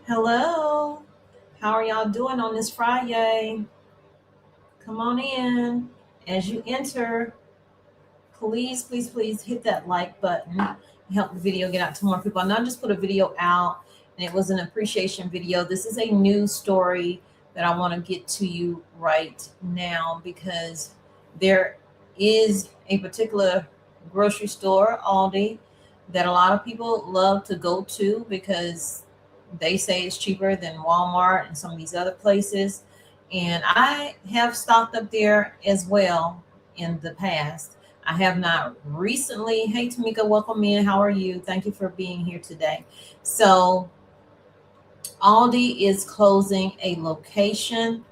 Hello. How are y'all doing on this Friday? Come on in. As you enter, please hit that like button. Help the video get out to more people. Now, I just put a video out, and it was an appreciation video. This is a news story that I want to get to you right now because there is a particular grocery store, Aldi, that a lot of people love to go to because they say it's cheaper than Walmart and some of these other places. And I have stocked up there as well in the past. I have not recently. Hey, Tamika, welcome in. How are you? Thank you for being here today. So, Aldi is closing a location.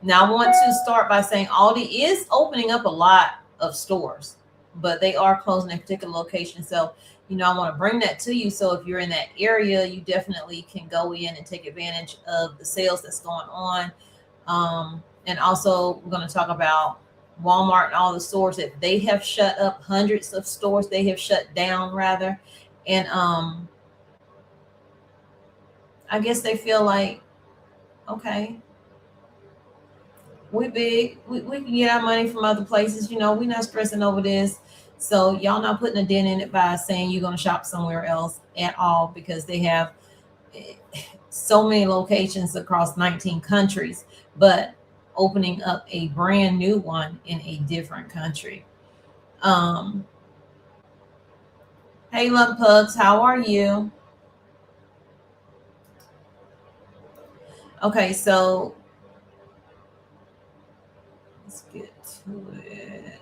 Now, I want to start by saying Aldi is opening up a lot of stores, but they are closing a particular location. So, I want to bring that to you. So, if you're in that area, you definitely can go in and take advantage of the sales that's going on. And also, we're going to talk about Walmart and all the stores that they have shut up, hundreds of stores they have shut down, rather. And I guess they feel like, okay, we big, we can get our money from other places. We're not stressing over this. So, y'all not putting a dent in it by saying you're going to shop somewhere else at all because they have so many locations across 19 countries, but opening up a brand new one in a different country. Um, hey, Love Pugs, how are you? Okay, so let's get to it.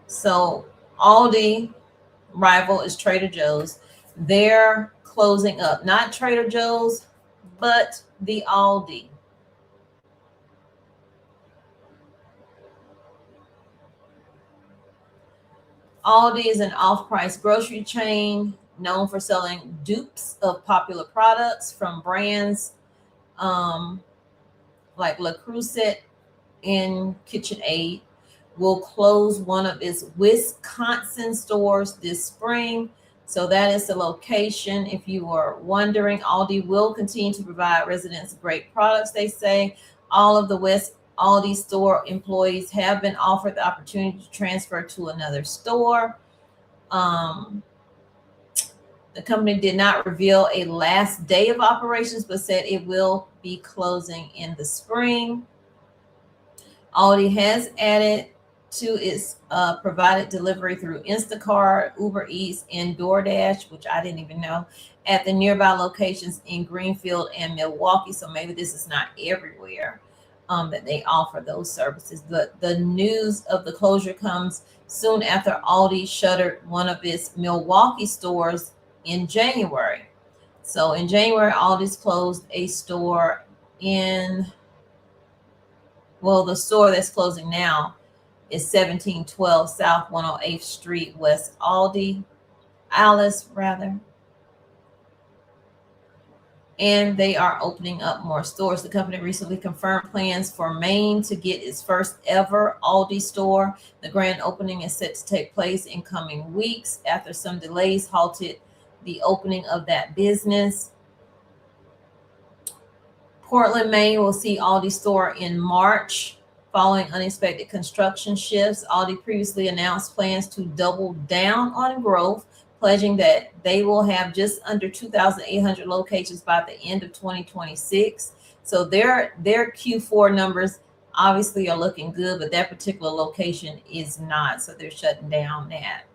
So, Aldi rival is Trader Joe's. They're closing up, not Trader Joe's, but the Aldi. Aldi is an off-price grocery chain known for selling dupes of popular products from brands um, like Le Creuset and KitchenAid. Will close one of its Wisconsin stores this spring. So that is the location. If you are wondering, Aldi will continue to provide residents great products, they say. All of the West Aldi store employees have been offered the opportunity to transfer to another store. Um, the company did not reveal a last day of operations, but said it will be closing in the spring. Aldi has added to its provided delivery through Instacart, Uber Eats, and DoorDash, which I didn't even know, at the nearby locations in Greenfield and Milwaukee. So maybe this is not everywhere that they offer those services. But the news of the closure comes soon after Aldi shuttered one of its Milwaukee stores in January. So in January, Aldi's closed a store in, well, the store that's closing now is 1712 South 108th Street, West Aldi, Alice rather. And they are opening up more stores. The company recently confirmed plans for Maine to get its first ever Aldi store. The grand opening is set to take place in coming weeks after some delays halted the opening of that business. Portland, Maine will see Aldi store in March. Following unexpected construction shifts, Aldi previously announced plans to double down on growth, pledging that they will have just under 2,800 locations by the end of 2026. So their Q4 numbers obviously are looking good, but that particular location is not. So they're shutting down that.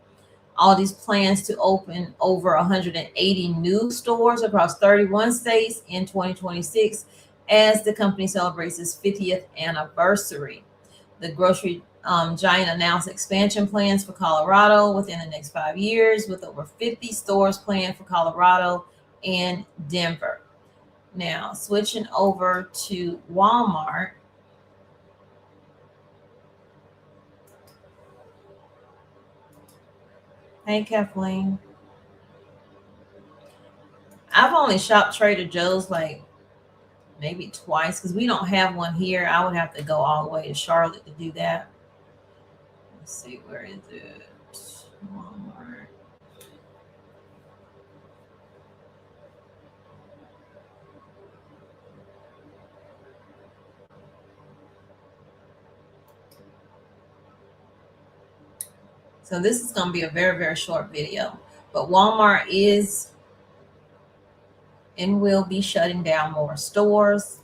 Aldi's plans to open over 180 new stores across 31 states in 2026 as the company celebrates its 50th anniversary. The grocery giant announced expansion plans for Colorado within the next 5 years, with over 50 stores planned for Colorado and Denver. Now, switching over to Walmart. Hey, Kathleen. I've only shopped Trader Joe's like maybe twice because we don't have one here. I would have to go all the way to Charlotte to do that. Let's see, where is it? Walmart. So this is going to be a very, very short video. But Walmart is and will be shutting down more stores.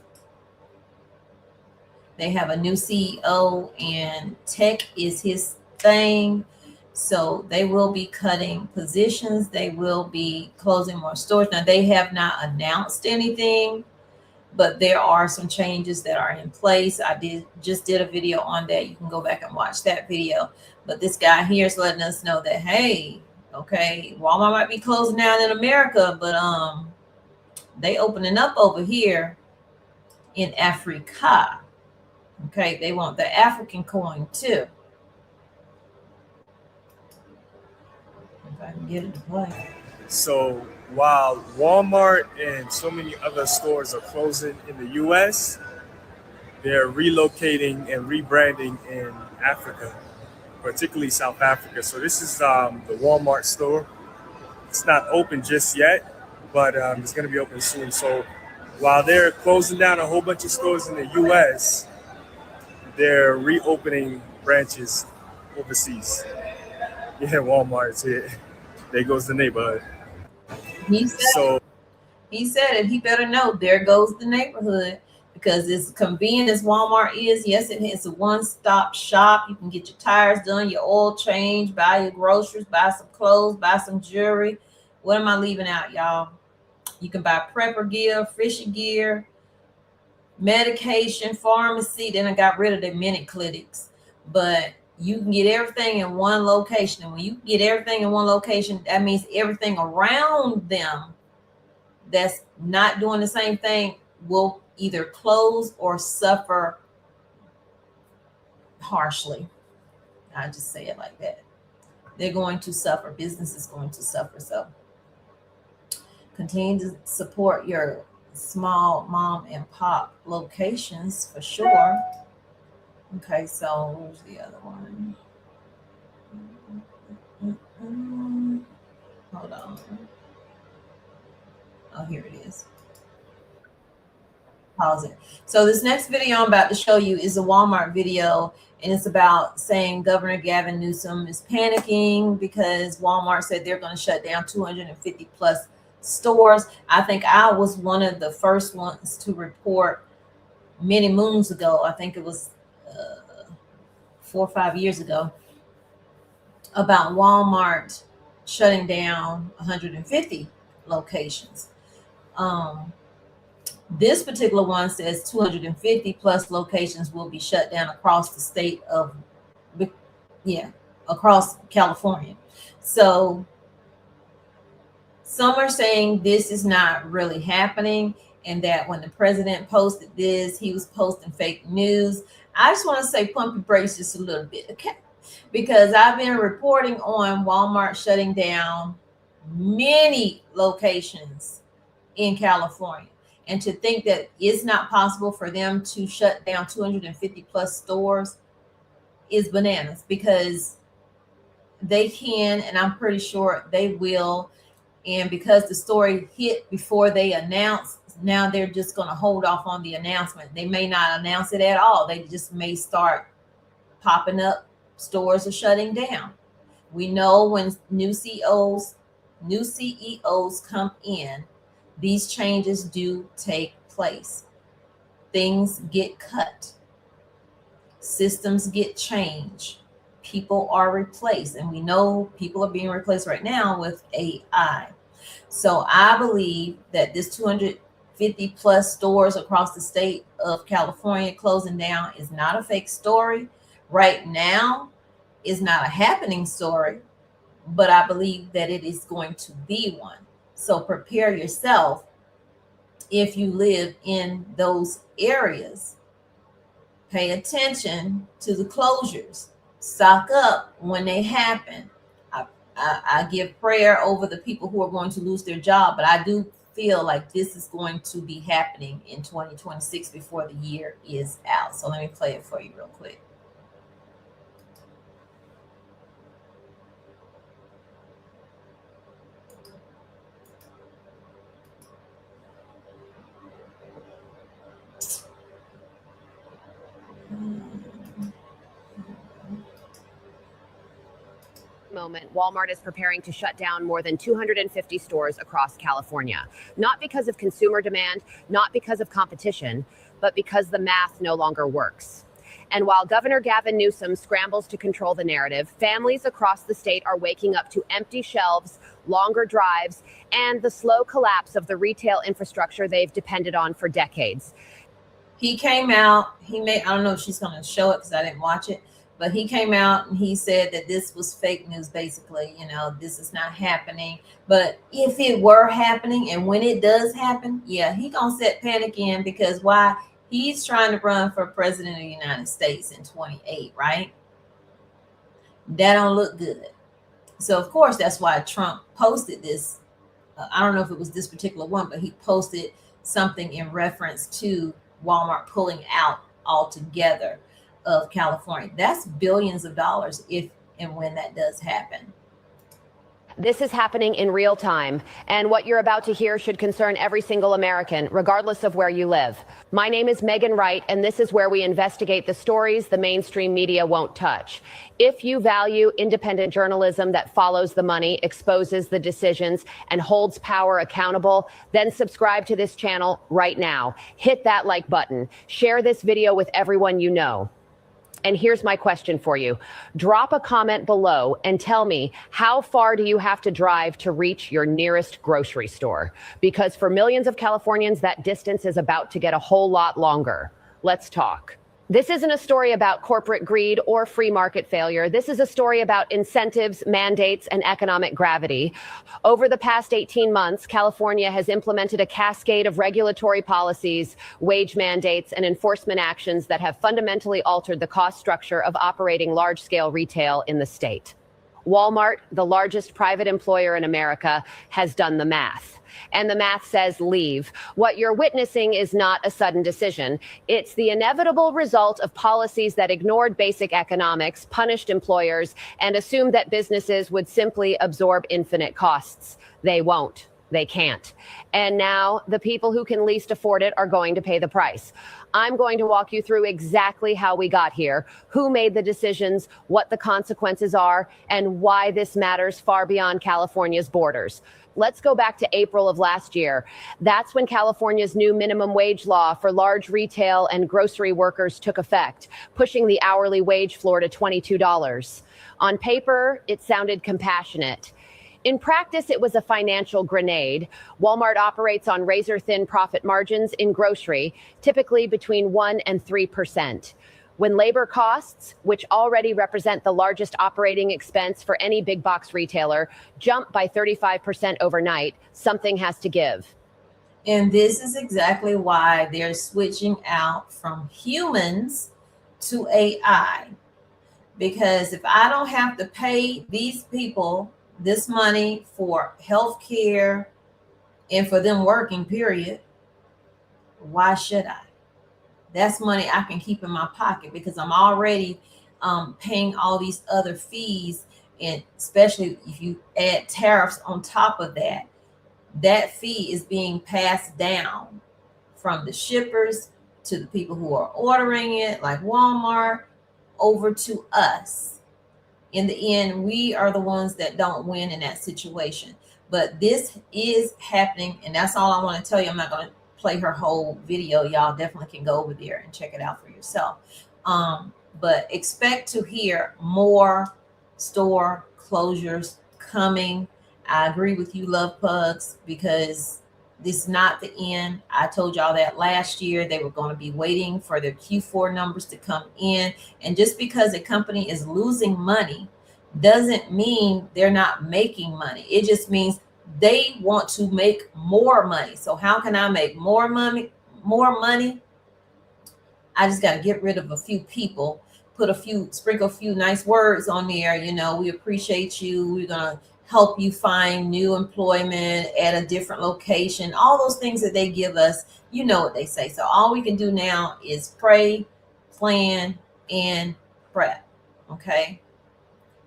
They have a new CEO and tech is his thing. So they will be cutting positions. They will be closing more stores. Now, they have not announced anything, but there are some changes that are in place. I just did a video on that. You can go back and watch that video. But this guy here is letting us know that, hey, okay, Walmart might be closing down in America, but they opening up over here in Africa. Okay, they want the African coin too. If I can get it to play. So while Walmart and so many other stores are closing in the US, they're relocating and rebranding in Africa, particularly South Africa. So this is the Walmart store. It's not open just yet, but it's going to be open soon. So while they're closing down a whole bunch of stores in the US, they're reopening branches overseas. Yeah, Walmart's here. There goes the neighborhood. He said it. He better know there goes the neighborhood, because as convenient as Walmart is, yes, it's a one-stop shop. You can get your tires done, your oil change, buy your groceries, buy some clothes, buy some jewelry. What am I leaving out, y'all? You can buy prepper gear, fishing gear, medication, pharmacy. Then I got rid of the minute clinics, but you can get everything in one location. And when you get everything in one location, that means everything around them that's not doing the same thing will either close or suffer harshly. I just say it like that. They're going to suffer. Business is going to suffer. So continue to support your small mom and pop locations for sure. Okay, so where's the other one? Hold on. Oh, here it is. Pause it. So this next video I'm about to show you is a Walmart video, and it's about saying Governor Gavin Newsom is panicking because Walmart said they're going to shut down 250 plus stores. I think I was one of the first ones to report many moons ago. I think it was 4 or 5 years ago, about Walmart shutting down 150 locations. This particular one says 250 plus locations will be shut down across the state of, across California. So some are saying this is not really happening, and that when the president posted this, he was posting fake news. I just want to say pump your brakes just a little bit, okay? Because I've been reporting on Walmart shutting down many locations in California. And to think that it's not possible for them to shut down 250 plus stores is bananas, because they can, and I'm pretty sure they will. And because the story hit before they announced, now they're just going to hold off on the announcement. They may not announce it at all. They just may start popping up. Stores are shutting down. We know when new CEOs come in, these changes do take place. Things get cut. Systems get changed. People are replaced. And we know people are being replaced right now with AI. So I believe that this 250 plus stores across the state of California closing down is not a fake story. Right now is not a happening story, but I believe that it is going to be one. So prepare yourself if you live in those areas. Pay attention to the closures. Stock up when they happen. I give prayer over the people who are going to lose their job, but I do feel like this is going to be happening in 2026 before the year is out. So let me play it for you real quick. moment, Walmart is preparing to shut down more than 250 stores across California. Not because of consumer demand, not because of competition, but because the math no longer works. And while Governor Gavin Newsom scrambles to control the narrative, families across the state are waking up to empty shelves, longer drives, and the slow collapse of the retail infrastructure they've depended on for decades. He came out, I don't know if she's going to show it because I didn't watch it, but he came out and he said that this was fake news, basically. This is not happening. But if it were happening, and when it does happen, yeah, he going to set panic in, because why? He's trying to run for president of the United States in 28, right? That don't look good. So, of course, that's why Trump posted this. I don't know if it was this particular one, but he posted something in reference to Walmart pulling out altogether of California. That's billions of dollars if and when that does happen. This is happening in real time, and what you're about to hear should concern every single American, regardless of where you live. My name is Megan Wright, and this is where we investigate the stories the mainstream media won't touch. If you value independent journalism that follows the money, exposes the decisions, and holds power accountable, then subscribe to this channel right now. Hit that like button. Share this video with everyone you know. And here's my question for you. Drop a comment below and tell me, how far do you have to drive to reach your nearest grocery store? Because for millions of Californians, that distance is about to get a whole lot longer. Let's talk. This isn't a story about corporate greed or free market failure. This is a story about incentives, mandates, and economic gravity. Over the past 18 months, California has implemented a cascade of regulatory policies, wage mandates, and enforcement actions that have fundamentally altered the cost structure of operating large-scale retail in the state. Walmart, the largest private employer in America, has done the math. And the math says leave. What you're witnessing is not a sudden decision. It's the inevitable result of policies that ignored basic economics, punished employers, and assumed that businesses would simply absorb infinite costs. They won't. They can't. And now the people who can least afford it are going to pay the price. I'm going to walk you through exactly how we got here, who made the decisions, what the consequences are, and why this matters far beyond California's borders. Let's go back to April of last year. That's when California's new minimum wage law for large retail and grocery workers took effect, pushing the hourly wage floor to $22. On paper, it sounded compassionate. In practice, it was a financial grenade. Walmart operates on razor-thin profit margins in grocery, typically between 1% and 3%. When labor costs, which already represent the largest operating expense for any big box retailer, jump by 35% overnight, something has to give. And this is exactly why they're switching out from humans to AI. Because if I don't have to pay these people this money for health care and for them working, period, why should I? That's money I can keep in my pocket, because I'm already paying all these other fees. And especially if you add tariffs on top of that, that fee is being passed down from the shippers to the people who are ordering it, like Walmart, over to us. In the end, we are the ones that don't win in that situation. But this is happening, and that's all I want to tell you. I'm not going to play her whole video. Y'all definitely can go over there and check it out for yourself. But expect to hear more store closures coming. I agree with you, Love Pugs, because this is not the end. I told y'all that last year. They were going to be waiting for their Q4 numbers to come in. And just because a company is losing money doesn't mean they're not making money. It just means they want to make more money. So how can I make more money? I just got to get rid of a few people, sprinkle a few nice words on there. We appreciate you. We're going to help you find new employment at a different location. All those things that they give us, you know what they say. So all we can do now is pray, plan, and prep. Okay.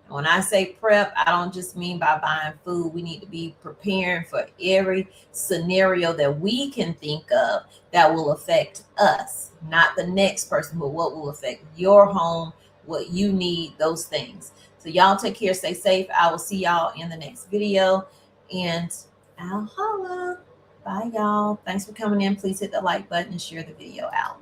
When I say prep, I don't just mean by buying food. We need to be preparing for every scenario that we can think of that will affect us, not the next person, but what will affect your home, what you need, those things. So So y'all take care, stay safe. I will see y'all in the next video, and I'll holla. Bye, y'all. Thanks for coming in. Please hit the like button and share the video out.